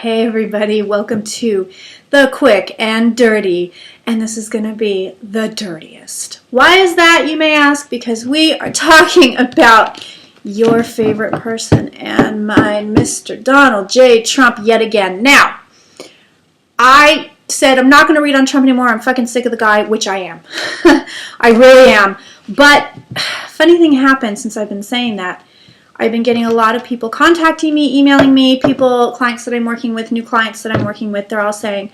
Hey everybody, welcome to The Quick and Dirty, and this is going to be the dirtiest. Why is that, you may ask? Because we are talking about your favorite person and mine, Mr. Donald J. Trump, yet again. Now, I said I'm not going to read on Trump anymore. I'm fucking sick of the guy, which I am. I really am. But funny thing happened since I've been saying that. I've been getting a lot of people contacting me, emailing me, clients that I'm working with, new clients that I'm working with. They're all saying,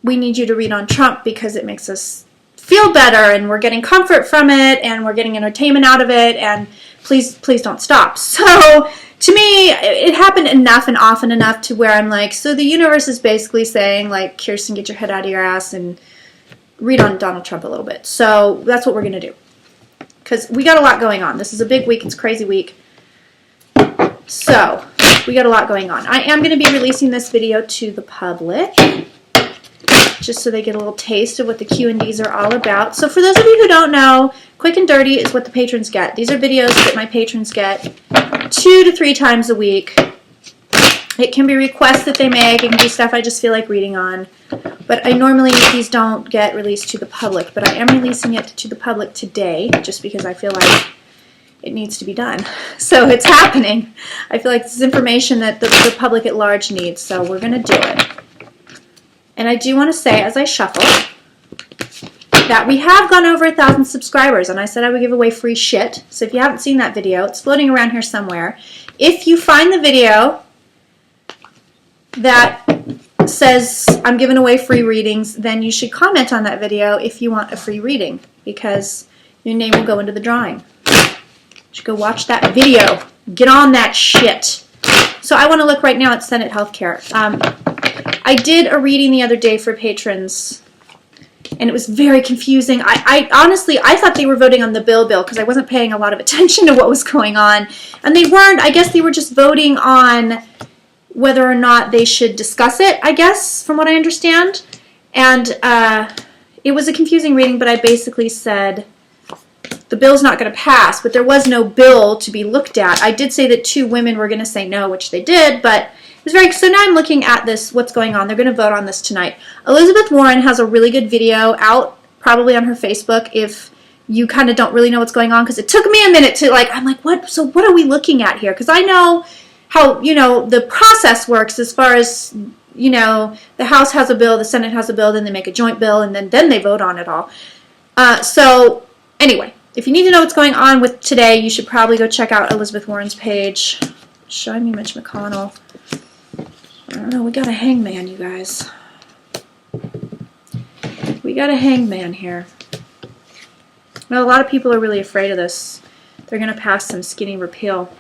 we need you to read on Trump because it makes us feel better and we're getting comfort from it and we're getting entertainment out of it, and please don't stop. So to me, it happened enough and often enough to where I'm like, so the universe is basically saying, like, Kirsten, get your head out of your ass and read on Donald Trump a little bit. So that's what we're going to do. Because we got a lot going on. This is a big week. It's a crazy week. So, we got a lot going on. I am going to be releasing this video to the public, just so they get a little taste of what the Q&Ds are all about. So, for those of you who don't know, Quick and Dirty is what the patrons get. These are videos that my patrons get 2 to 3 times a week. It can be requests that they make. It can be stuff I just feel like reading on. But I normally, these don't get released to the public. But I am releasing it to the public today, just because I feel like it needs to be done. So it's happening. I feel like this is information that the public at large needs. So we're going to do it. And I do want to say, as I shuffle, that we have gone over 1,000 subscribers. And I said I would give away free shit. So if you haven't seen that video, it's floating around here somewhere. If you find the video that says I'm giving away free readings, then you should comment on that video if you want a free reading, because your name will go into the drawing. You should go watch that video. Get on that shit. So I want to look right now at Senate healthcare. I did a reading the other day for patrons, and it was very confusing. I honestly thought they were voting on the bill because I wasn't paying a lot of attention to what was going on, and they weren't. I guess they were just voting on whether or not they should discuss it, I guess, from what I understand. And it was a confusing reading, but I basically said the bill's not going to pass, but there was no bill to be looked at. I did say that 2 women were going to say no, which they did, but it was very... So now I'm looking at this, what's going on. They're going to vote on this tonight. Elizabeth Warren has a really good video out, probably on her Facebook, if you kind of don't really know what's going on, because it took me a minute to, like, I'm like, what? So what are we looking at here? Because I know how, the process works as far as, the House has a bill, the Senate has a bill, then they make a joint bill, and then they vote on it all. So, anyway, if you need to know what's going on with today, you should probably go check out Elizabeth Warren's page. Showing me Mitch McConnell. I don't know, we got a hangman, you guys. We got a hangman here. Well, a lot of people are really afraid of this. They're going to pass some skinny repeal.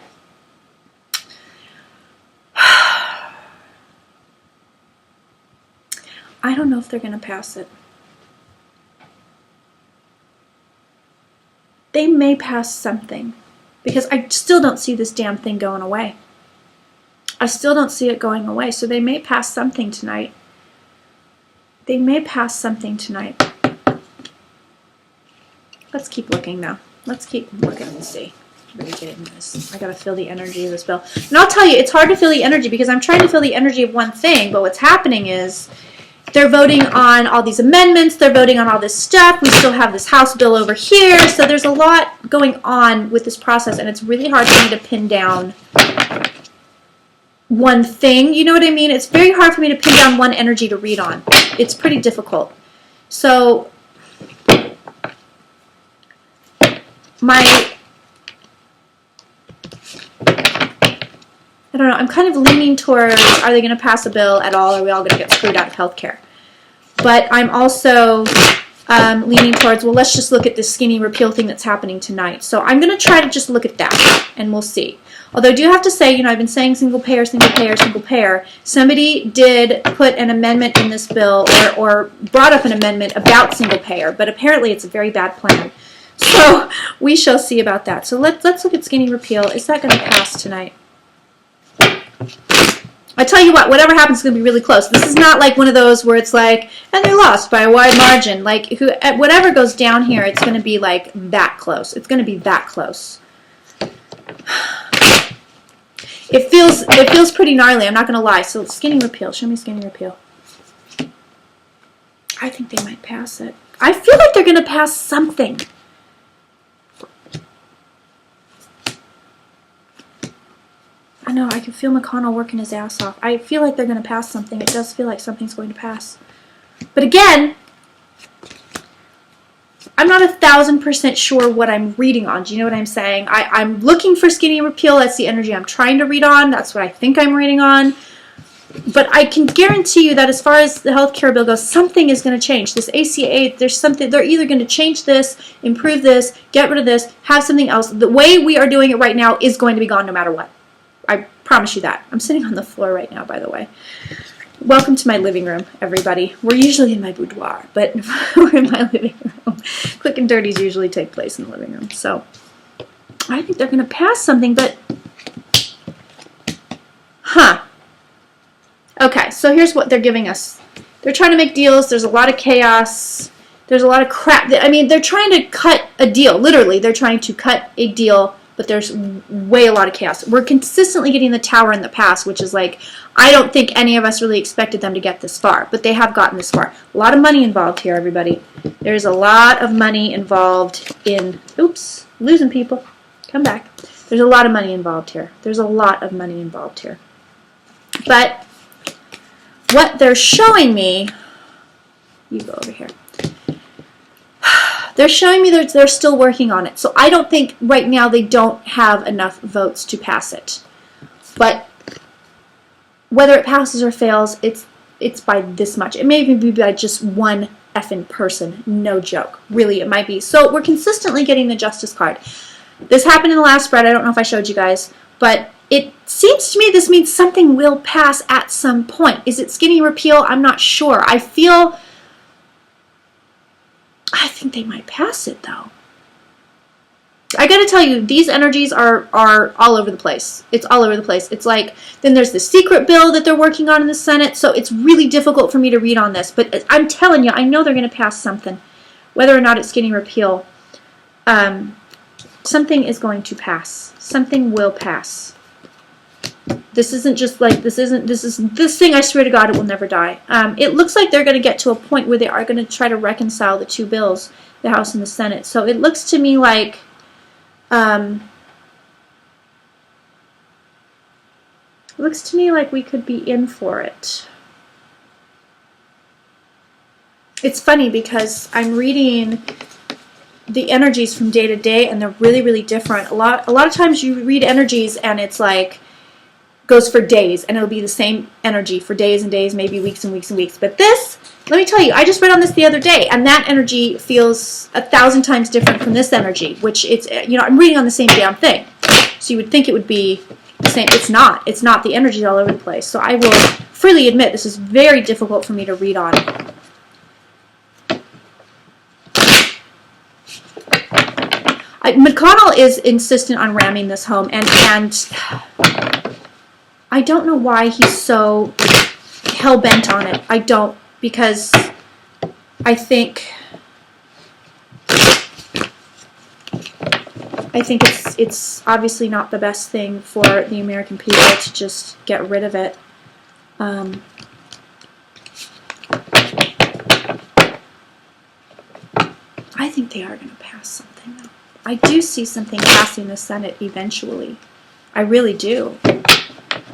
I don't know if they're going to pass it. They may pass something, because I still don't see this damn thing going away. I still don't see it going away, so they may pass something tonight. They may pass something tonight. Let's keep looking, though. Let's keep looking and see. Really get into this. I gotta feel the energy of this bill. And I'll tell you, it's hard to feel the energy, because I'm trying to feel the energy of one thing, but what's happening is they're voting on all these amendments. They're voting on all this stuff. We still have this House bill over here. So there's a lot going on with this process, and it's really hard for me to pin down one thing. You know what I mean? It's very hard for me to pin down one energy to read on. It's pretty difficult. So I don't know, I'm kind of leaning towards, are they going to pass a bill at all? Or are we all going to get screwed out of healthcare? But I'm also leaning towards, well, let's just look at this skinny repeal thing that's happening tonight. So I'm going to try to just look at that, and we'll see. Although I do have to say, I've been saying single payer, single payer, single payer. Somebody did put an amendment in this bill, or brought up an amendment about single payer, but apparently it's a very bad plan. So we shall see about that. So let's look at skinny repeal. Is that going to pass tonight? I tell you what, whatever happens is going to be really close. This is not like one of those where it's like, and they lost by a wide margin. Like, whatever goes down here, it's going to be like that close. It's going to be that close. It feels pretty gnarly, I'm not going to lie. So skinny repeal. Show me skinny repeal. I think they might pass it. I feel like they're going to pass something. I know, I can feel McConnell working his ass off. I feel like they're going to pass something. It does feel like something's going to pass. But again, I'm not 1,000% sure what I'm reading on. Do you know what I'm saying? I'm looking for skinny repeal. That's the energy I'm trying to read on. That's what I think I'm reading on. But I can guarantee you that as far as the healthcare bill goes, something is going to change. This ACA, there's something, they're either going to change this, improve this, get rid of this, have something else. The way we are doing it right now is going to be gone no matter what. I promise you that. I'm sitting on the floor right now, by the way. Welcome to my living room, everybody. We're usually in my boudoir, but we're in my living room. Quick and dirties usually take place in the living room. So I think they're going to pass something, but... Huh. Okay, so here's what they're giving us. They're trying to make deals. There's a lot of chaos. There's a lot of crap. I mean, they're trying to cut a deal. Literally, they're trying to cut a deal, but there's way a lot of chaos. We're consistently getting the tower in the past, which is like, I don't think any of us really expected them to get this far, but they have gotten this far. A lot of money involved here, everybody. There's a lot of money involved in, oops, losing people. Come back. There's a lot of money involved here. There's a lot of money involved here. But what they're showing me, you go over here. They're showing me they're still working on it. So I don't think right now they don't have enough votes to pass it. But whether it passes or fails, it's by this much. It may even be by just one effing person. No joke. Really, it might be. So we're consistently getting the Justice card. This happened in the last spread. I don't know if I showed you guys. But it seems to me this means something will pass at some point. Is it skinny repeal? I'm not sure. I think they might pass it, though. I gotta tell you, these energies are all over the place. It's all over the place. It's like, then there's the secret bill that they're working on in the Senate, so it's really difficult for me to read on this. But I'm telling you, I know they're gonna pass something. Whether or not it's skinny repeal, something is going to pass. Something will pass. This isn't just like, this thing, I swear to God, it will never die. It looks like they're going to get to a point where they are going to try to reconcile the two bills, the House and the Senate. So it looks to me like, we could be in for it. It's funny because I'm reading the energies from day to day, and they're really, really different. A lot of times you read energies and it's like, goes for days, and it'll be the same energy for days and days, maybe weeks and weeks and weeks. But this, let me tell you, I just read on this the other day, and that energy feels 1,000 times different from this energy, which it's, I'm reading on the same damn thing. So you would think it would be the same. It's not. It's not. The energy's all over the place. So I will freely admit this is very difficult for me to read on. McConnell is insistent on ramming this home, and I don't know why he's so hell-bent on it. I don't, because I think it's obviously not the best thing for the American people to just get rid of it. I think they are going to pass something, though. I do see something passing the Senate eventually. I really do.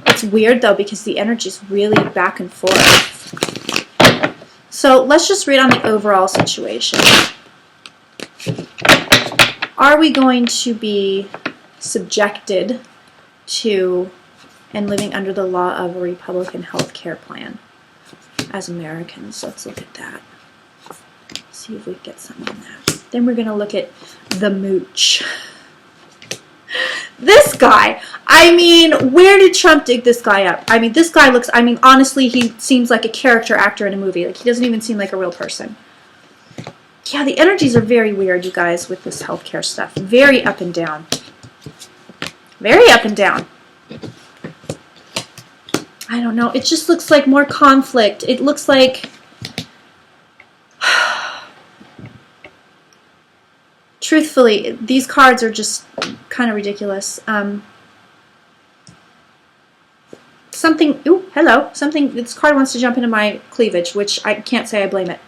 It's weird, though, because the energy is really back and forth. So let's just read on the overall situation. Are we going to be subjected to and living under the law of a Republican health care plan as Americans? Let's look at that. See if we get something on that. Then we're going to look at the mooch. This guy, I mean, where did Trump dig this guy up? I mean, this guy looks, I mean, honestly, he seems like a character actor in a movie. Like, he doesn't even seem like a real person. Yeah, the energies are very weird, you guys, with this healthcare stuff. Very up and down. Very up and down. I don't know. It just looks like more conflict. It looks like... Truthfully, these cards are just kind of ridiculous. something, ooh, hello, something, this card wants to jump into my cleavage, which I can't say I blame it.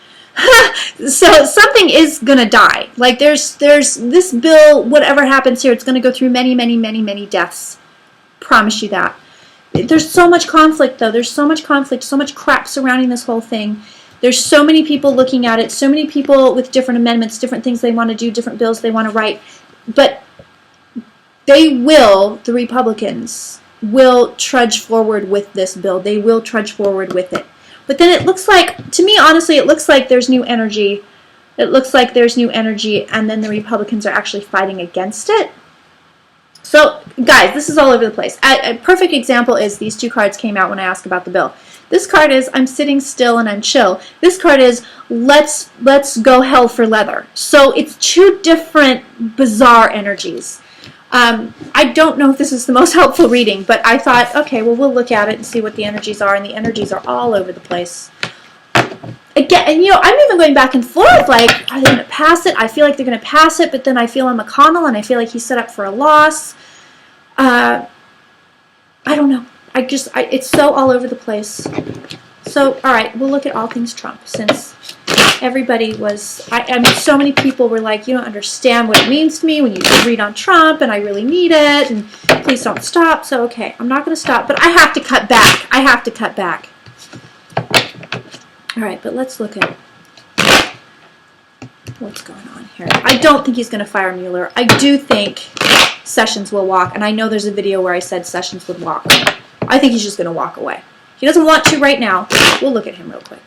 So something is going to die. Like there's this bill, whatever happens here, it's going to go through many, many, many, many deaths. Promise you that. There's so much conflict, though. There's so much conflict, so much crap surrounding this whole thing. There's so many people looking at it, so many people with different amendments, different things they want to do, different bills they want to write. But they will, the Republicans, will trudge forward with this bill. They will trudge forward with it. But then it looks like, to me, honestly, it looks like there's new energy. It looks like there's new energy, and then the Republicans are actually fighting against it. So, guys, this is all over the place. A perfect example is these two cards came out when I asked about the bill. This card is, I'm sitting still and I'm chill. This card is, let's go hell for leather. So it's two different bizarre energies. I don't know if this is the most helpful reading, but I thought, okay, well, we'll look at it and see what the energies are, and the energies are all over the place. Again, and you know, I'm even going back and forth, like, are they going to pass it? I feel like they're going to pass it, but then I feel I'm McConnell, and I feel like he's set up for a loss. I don't know. It's so all over the place. So, all right, we'll look at all things Trump, since everybody was, I mean, so many people were like, you don't understand what it means to me when you read on Trump, and I really need it, and please don't stop. So, okay, I'm not going to stop, but I have to cut back. I have to cut back. All right, but let's look at what's going on here. I don't think he's going to fire Mueller. I do think Sessions will walk, and I know there's a video where I said Sessions would walk. I think he's just going to walk away. He doesn't want to right now. We'll look at him real quick.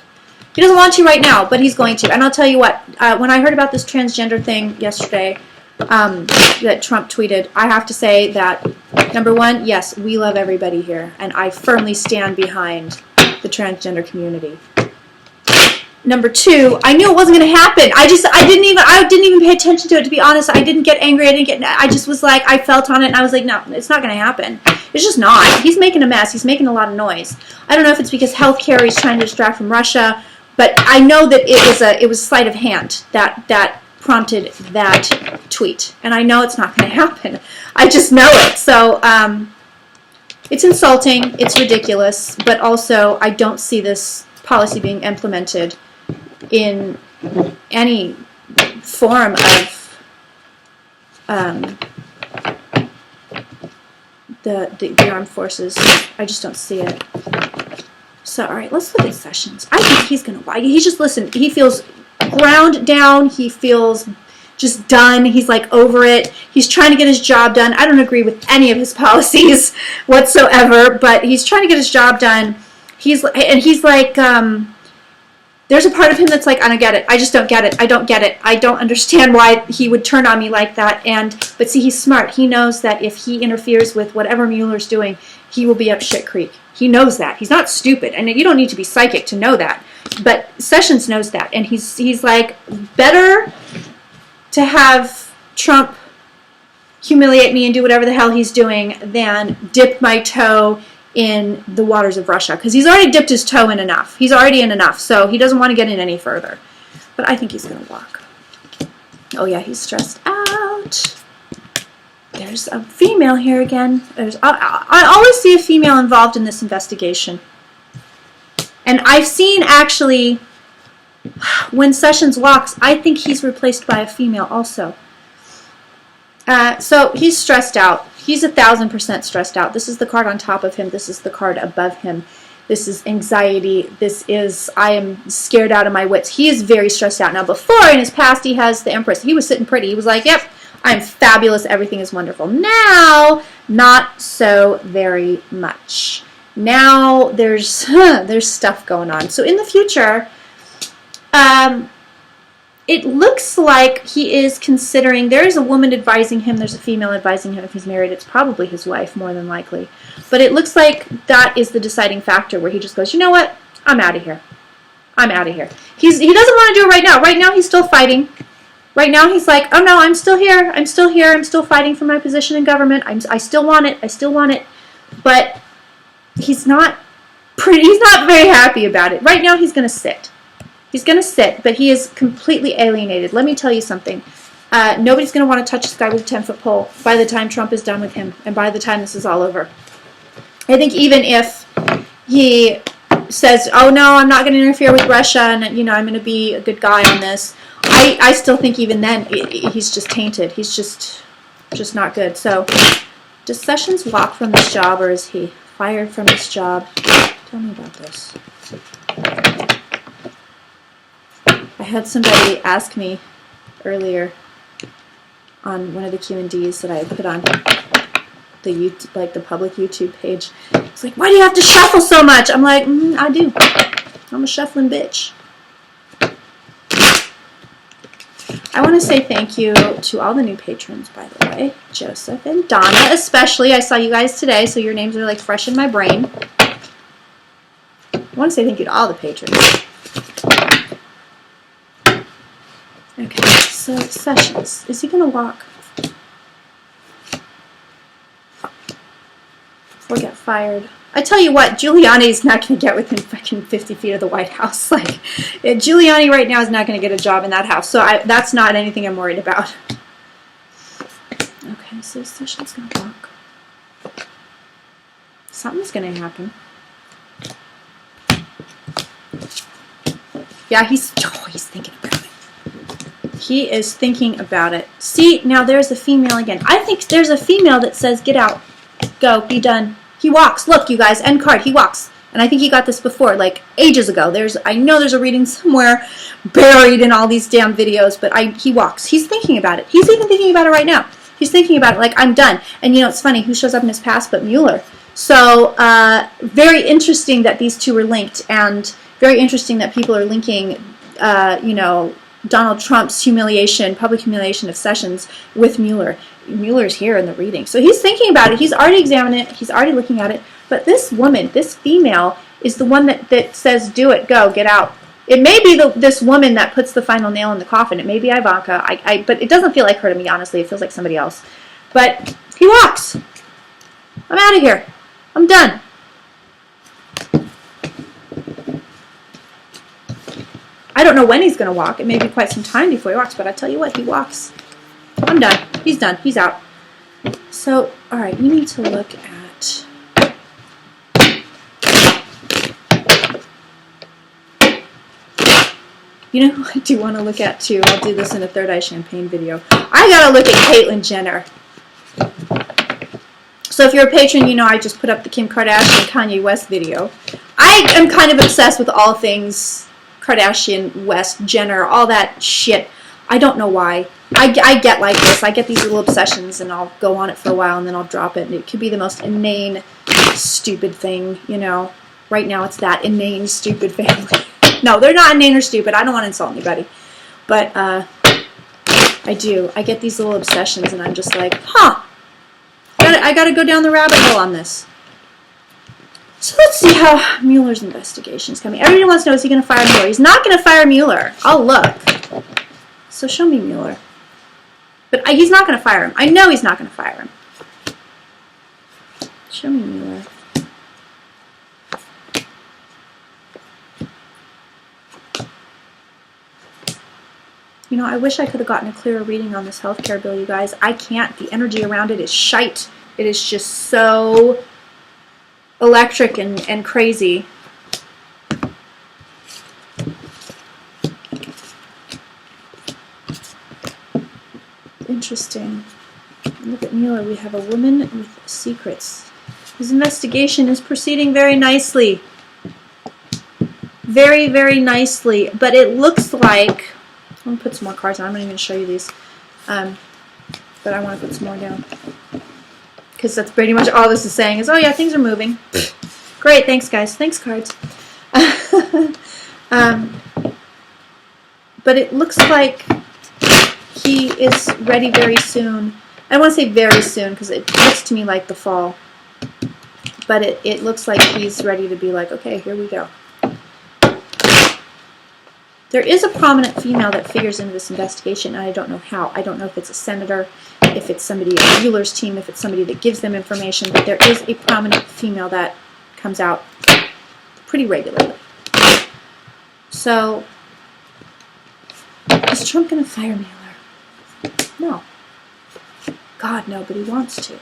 He doesn't want to right now, but he's going to. And I'll tell you what, when I heard about this transgender thing yesterday that Trump tweeted, I have to say that, number one, yes, we love everybody here, and I firmly stand behind the transgender community. Number two, I knew it wasn't going to happen. I didn't even pay attention to it, to be honest. I didn't get angry. I just was like, I felt on it, and I was like, no, it's not going to happen. It's just not. He's making a mess. He's making a lot of noise. I don't know if it's because healthcare he's trying to distract from Russia, but I know that it was sleight of hand that prompted that tweet, and I know it's not going to happen. I just know it. So it's insulting. It's ridiculous, but also I don't see this policy being implemented in any form of the armed forces. I just don't see it. So, all right, let's look at Sessions. I think he's going to, he just, listen, he feels ground down. He feels just done. He's like over it. He's trying to get his job done. I don't agree with any of his policies whatsoever, but he's trying to get his job done. He's like, there's a part of him that's like, I don't get it. I just don't get it. I don't get it. I don't understand why he would turn on me like that. But see, he's smart. He knows that if he interferes with whatever Mueller's doing, he will be up shit creek. He knows that. He's not stupid. And you don't need to be psychic to know that. But Sessions knows that. And he's like, better to have Trump humiliate me and do whatever the hell he's doing than dip my toe in the waters of Russia, because he's already dipped his toe in enough. He's already in enough, so he doesn't want to get in any further. But I think he's going to walk. Oh yeah, he's stressed out. There's a female here again. I always see a female involved in this investigation. And I've seen, actually, when Sessions walks, I think he's replaced by a female also. So he's stressed out. He's 1,000% stressed out. This is the card on top of him. This is the card above him. This is anxiety. This is, I am scared out of my wits. He is very stressed out. Now, before, in his past, he has the Empress. He was sitting pretty. He was like, yep, I'm fabulous. Everything is wonderful. Now, not so very much. Now, there's stuff going on. So in the future, it looks like he is considering, there is a woman advising him, there's a female advising him if he's married. It's probably his wife, more than likely. But it looks like that is the deciding factor, where he just goes, you know what, I'm out of here. I'm out of here. He doesn't want to do it right now. Right now he's still fighting. Right now he's like, oh no, I'm still here. I'm still here. I'm still fighting for my position in government. I still want it. I still want it. But he's not very happy about it. Right now he's going to sit. He's going to sit, but he is completely alienated. Let me tell you something. Nobody's going to want to touch this guy with a 10-foot pole by the time Trump is done with him and by the time this is all over. I think even if he says, oh no, I'm not going to interfere with Russia, and you know, I'm going to be a good guy on this. I still think even then he's just tainted. He's just not good. So does Sessions walk from this job, or is he fired from this job? Tell me about this. I had somebody ask me earlier on one of the Q&Ds that I put on the YouTube, like the public YouTube page. It's like, why do you have to shuffle so much? I'm like, I do. I'm a shuffling bitch. I want to say thank you to all the new patrons, by the way. Joseph and Donna, especially. I saw you guys today, so your names are like fresh in my brain. I want to say thank you to all the patrons. Okay, so Sessions. Is he going to walk or get fired? I tell you what, Giuliani's not going to get within fucking 50 feet of the White House. Like, Giuliani right now is not going to get a job in that house. So that's not anything I'm worried about. Okay, so Sessions going to walk. Something's going to happen. Yeah, he's thinking about it. He is thinking about it. See, now there's a female again. I think there's a female that says, get out, go, be done. He walks. Look, you guys, end card, he walks. And I think he got this before, like ages ago. I know there's a reading somewhere buried in all these damn videos, but he walks. He's thinking about it. He's even thinking about it right now. He's thinking about it like, I'm done. And you know, it's funny, who shows up in his past but Mueller. So, very interesting that these two are linked, and very interesting that people are linking, you know, Donald Trump's humiliation, public humiliation of Sessions with Mueller. Mueller's here in the reading. So he's thinking about it. He's already examining it. He's already looking at it. But this woman, this female, is the one that says, do it, go, get out. It may be this woman that puts the final nail in the coffin. It may be Ivanka. But it doesn't feel like her to me, honestly. It feels like somebody else. But he walks. I'm out of here. I'm done. I don't know when he's going to walk. It may be quite some time before he walks, but I tell you what, he walks. I'm done. He's done. He's out. So, all right, we need to look at... You know who I do want to look at, too? I'll do this in a Third Eye Champagne video. I got to look at Caitlyn Jenner. So if you're a patron, you know I just put up the Kim Kardashian Kanye West video. I am kind of obsessed with all things Kardashian, West, Jenner, all that shit. I don't know why. I get like this. I get these little obsessions, and I'll go on it for a while, and then I'll drop it. And it could be the most inane, stupid thing, you know. Right now it's that inane, stupid family. No, they're not inane or stupid. I don't want to insult anybody. But I do. I get these little obsessions, and I'm just like, huh. I got to go down the rabbit hole on this. So let's see how Mueller's investigation is coming. Everybody wants to know, is he going to fire Mueller? He's not going to fire Mueller. I'll look. So show me Mueller. But he's not going to fire him. I know he's not going to fire him. Show me Mueller. You know, I wish I could have gotten a clearer reading on this healthcare bill, you guys. I can't. The energy around it is shite. It is just so electric and crazy. Interesting. Look at Mueller. We have a woman with secrets. His investigation is proceeding very nicely. Very, very nicely. But it looks like... I'm going to put some more cards on. I'm not even going to show you these. But I want to put some more down. Because that's pretty much all this is saying is, oh yeah, things are moving. Great, thanks guys. Thanks cards. But it looks like he is ready very soon. I don't want to say very soon because it looks to me like the fall. But it looks like he's ready to be like, okay, here we go. There is a prominent female that figures into this investigation, and I don't know how. I don't know if it's a senator, if it's somebody on Mueller's team, if it's somebody that gives them information, but there is a prominent female that comes out pretty regularly. So, is Trump going to fire Mueller? No. God, no, but he wants to.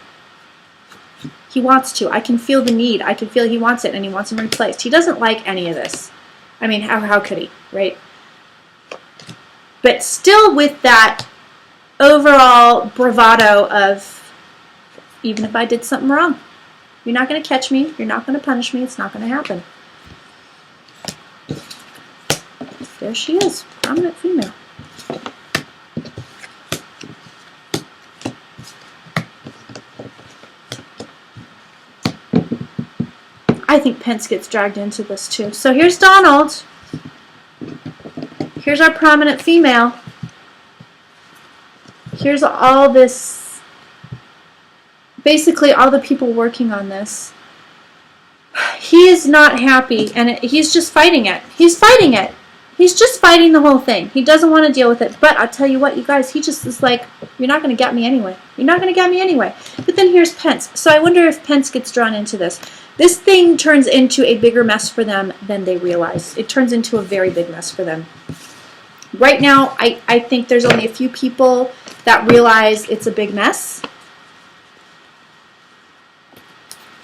He wants to. I can feel the need. I can feel he wants it, and he wants him replaced. He doesn't like any of this. I mean, how could he, right? But still with that overall bravado of, even if I did something wrong, you're not going to catch me. You're not going to punish me. It's not going to happen. There she is, prominent female. I think Pence gets dragged into this too. So here's Donald. Here's our prominent female. Here's all this, basically all the people working on this. He is not happy, and he's just fighting it. He's fighting it. He's just fighting the whole thing. He doesn't want to deal with it. But I'll tell you what, you guys, he just is like, you're not going to get me anyway. You're not going to get me anyway. But then here's Pence. So I wonder if Pence gets drawn into this. This thing turns into a bigger mess for them than they realize. It turns into a very big mess for them. Right now, I think there's only a few people that realize it's a big mess.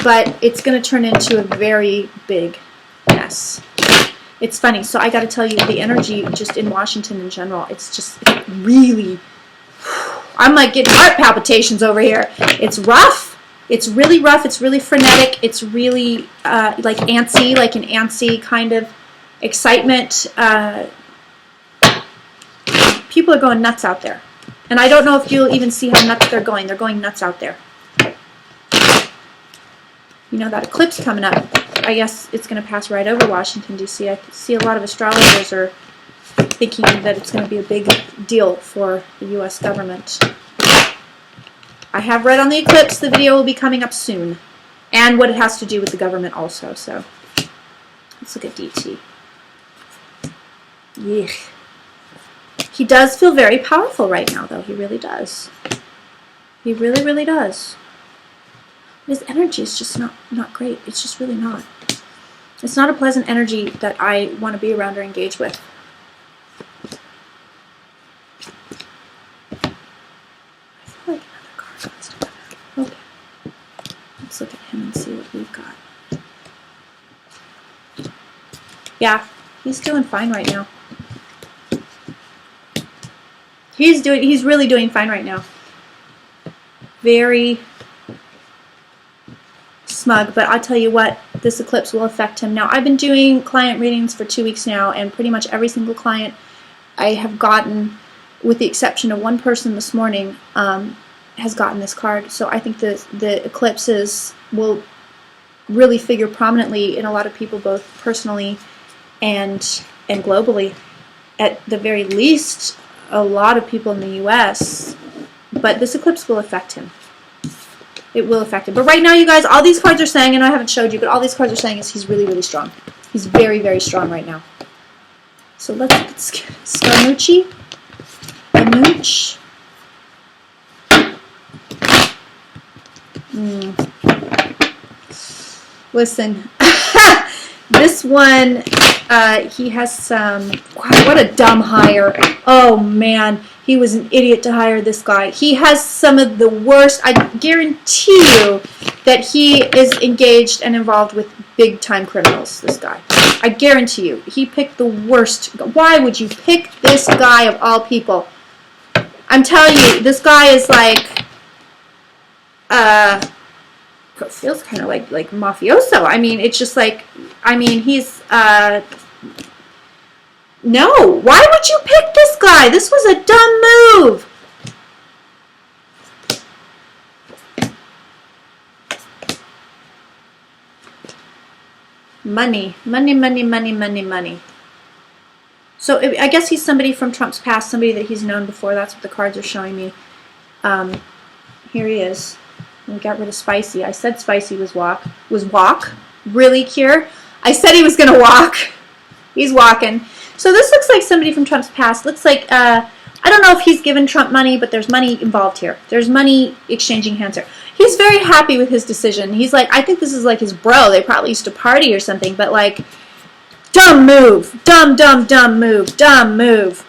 But it's going to turn into a very big mess. It's funny. So I got to tell you, the energy just in Washington in general, it's just really, I'm like getting heart palpitations over here. It's rough. It's really rough. It's really frenetic. It's really like antsy, like an antsy kind of excitement. People are going nuts out there. And I don't know if you'll even see how nuts they're going. They're going nuts out there. You know, that eclipse coming up, I guess it's going to pass right over Washington, D.C. I see a lot of astrologers are thinking that it's going to be a big deal for the U.S. government. I have read on the eclipse. The video will be coming up soon. And what it has to do with the government also. So let's look at DT. Yeah. He does feel very powerful right now, though. He really does. He really, really does. His energy is just not great. It's just really not. It's not a pleasant energy that I want to be around or engage with. I feel like another card wants to come out. Okay. Let's look at him and see what we've got. Yeah, he's doing fine right now. He's really doing fine right now. Very smug, but I'll tell you what, this eclipse will affect him. Now, I've been doing client readings for 2 weeks now, and pretty much every single client I have gotten, with the exception of one person this morning, has gotten this card. So I think the eclipses will really figure prominently in a lot of people, both personally and globally. At the very least, a lot of people in the U.S., but this eclipse will affect him. It will affect him. But right now, you guys, all these cards are saying, and I haven't showed you, but all these cards are saying is he's really, really strong. He's very, very strong right now. So let's look at Scaramucci. Scaramucci. Listen, this one, he has some, wow, what a dumb hire. Oh man, he was an idiot to hire this guy. He has some of the worst, I guarantee you that he is engaged and involved with big time criminals, this guy. I guarantee you, he picked the worst. Why would you pick this guy of all people? I'm telling you, this guy is like, feels kind of like mafioso. I mean, it's just like, I mean, he's, no, why would you pick this guy? This was a dumb move. Money, money, money, money, money, money. So I guess he's somebody from Trump's past, somebody that he's known before. That's what the cards are showing me. Here he is. We got rid of Spicy. I said Spicy was walk. Really, Cure? I said he was going to walk. He's walking. So this looks like somebody from Trump's past. Looks like, I don't know if he's given Trump money, but there's money involved here. There's money exchanging hands here. He's very happy with his decision. He's like, I think this is like his bro. They probably used to party or something, but like, dumb move. Dumb, dumb, dumb move. Dumb move.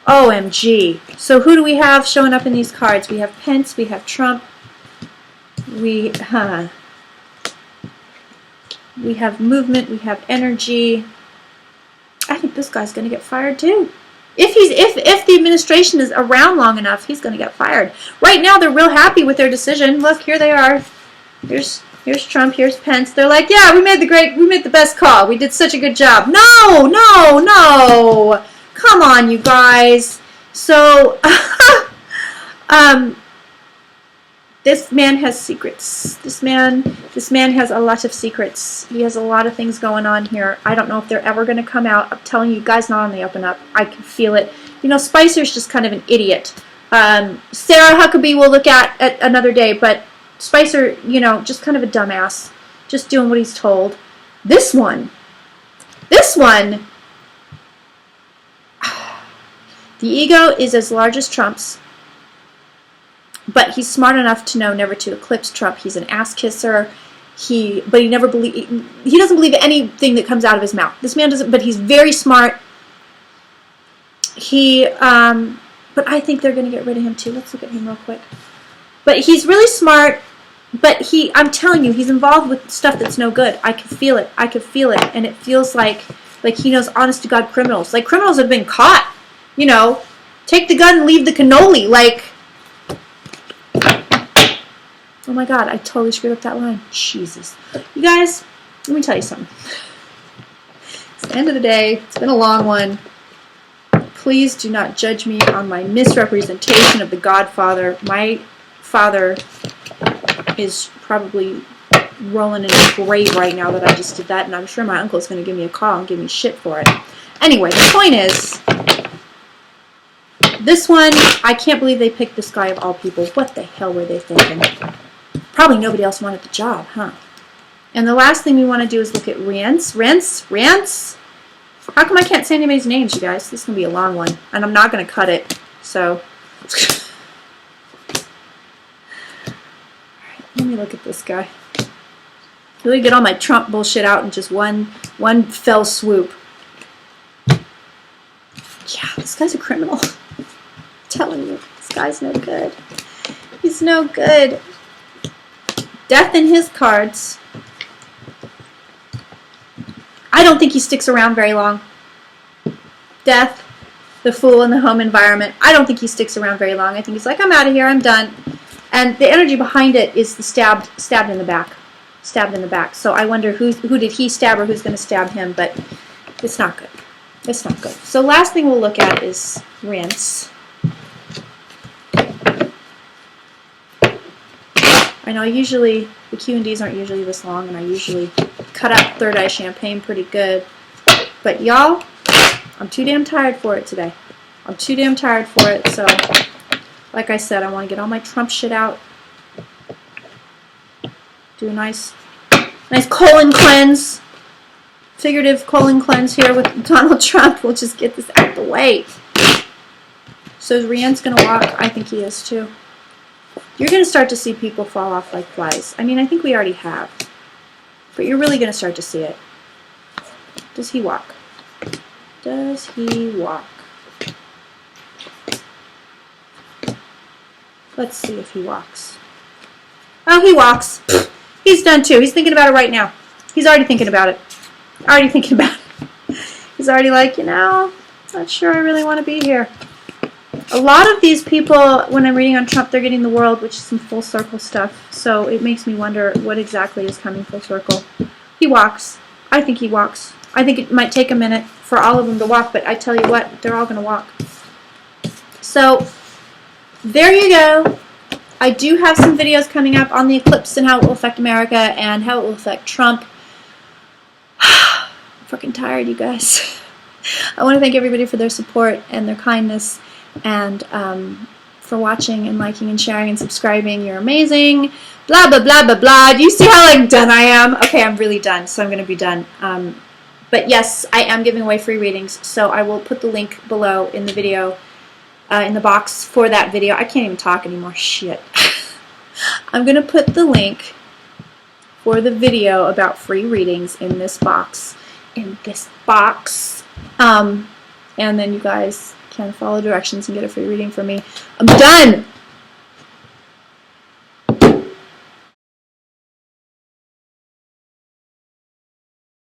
OMG. So who do we have showing up in these cards? We have Pence. We have Trump. We have movement, we have energy. I think this guy's going to get fired too. If the administration is around long enough, he's going to get fired. Right now, they're real happy with their decision. Look, here they are. Here's Trump. Here's Pence. They're like, yeah, we made the best call. We did such a good job. No, no, no. Come on, you guys. So, this man has secrets. This man has a lot of secrets. He has a lot of things going on here. I don't know if they're ever going to come out. I'm telling you guys, not on the up and up. I can feel it. You know, Spicer's just kind of an idiot. Sarah Huckabee we'll look at another day, but Spicer, you know, just kind of a dumbass. Just doing what he's told. This one, the ego is as large as Trump's. But he's smart enough to know never to eclipse Trump. He's an ass kisser. He doesn't believe anything that comes out of his mouth. This man doesn't, but he's very smart. But I think they're going to get rid of him too. Let's look at him real quick. But he's really smart, but I'm telling you, he's involved with stuff that's no good. I can feel it. I can feel it. And it feels like he knows honest to God criminals. Like criminals have been caught. You know, take the gun and leave the cannoli. Like, oh my God, I totally screwed up that line. Jesus. You guys, let me tell you something. It's the end of the day. It's been a long one. Please do not judge me on my misrepresentation of the Godfather. My father is probably rolling in his grave right now that I just did that, and I'm sure my uncle is going to give me a call and give me shit for it. Anyway, the point is, this one, I can't believe they picked this guy of all people. What the hell were they thinking? Probably nobody else wanted the job, huh? And the last thing we want to do is look at Reince. How come I can't say anybody's names, you guys? This is going to be a long one. And I'm not going to cut it. So, alright, let me look at this guy. Really get all my Trump bullshit out in just one fell swoop. Yeah, this guy's a criminal. I'm telling you, this guy's no good. He's no good. Death in his cards. I don't think he sticks around very long. Death, the fool in the home environment. I don't think he sticks around very long. I think he's like, I'm out of here, I'm done. And the energy behind it is the stabbed in the back. Stabbed in the back. So I wonder who did he stab or who's going to stab him, but it's not good. It's not good. So last thing we'll look at is Reince. I know usually the Q&Ds aren't usually this long, and I usually cut up Third Eye Champagne pretty good. But y'all, I'm too damn tired for it today. I'm too damn tired for it, so like I said, I want to get all my Trump shit out. Do a nice colon cleanse. Figurative colon cleanse here with Donald Trump. We'll just get this out of the way. So is Reince going to walk? I think he is too. You're going to start to see people fall off like flies. I mean, I think we already have. But you're really going to start to see it. Does he walk? Does he walk? Let's see if he walks. Oh, he walks. He's done too. He's thinking about it right now. He's already thinking about it. Already thinking about it. He's already like, you know, not sure I really want to be here. A lot of these people, when I'm reading on Trump, they're getting the world, which is some full circle stuff. So it makes me wonder what exactly is coming full circle. He walks. I think he walks. I think it might take a minute for all of them to walk, but I tell you what, they're all going to walk. So there you go. I do have some videos coming up on the eclipse and how it will affect America and how it will affect Trump. I'm fucking tired, you guys. I want to thank everybody for their support and their kindness, and for watching and liking and sharing and subscribing. You're amazing. Blah, blah, blah, blah, blah. Do you see how done I am? Okay, I'm really done, so I'm going to be done. But yes, I am giving away free readings, so I will put the link below in the video, in the box for that video. I can't even talk anymore. Shit. I'm going to put the link for the video about free readings in this box. And then you guys can follow directions and get a free reading from me. I'm done!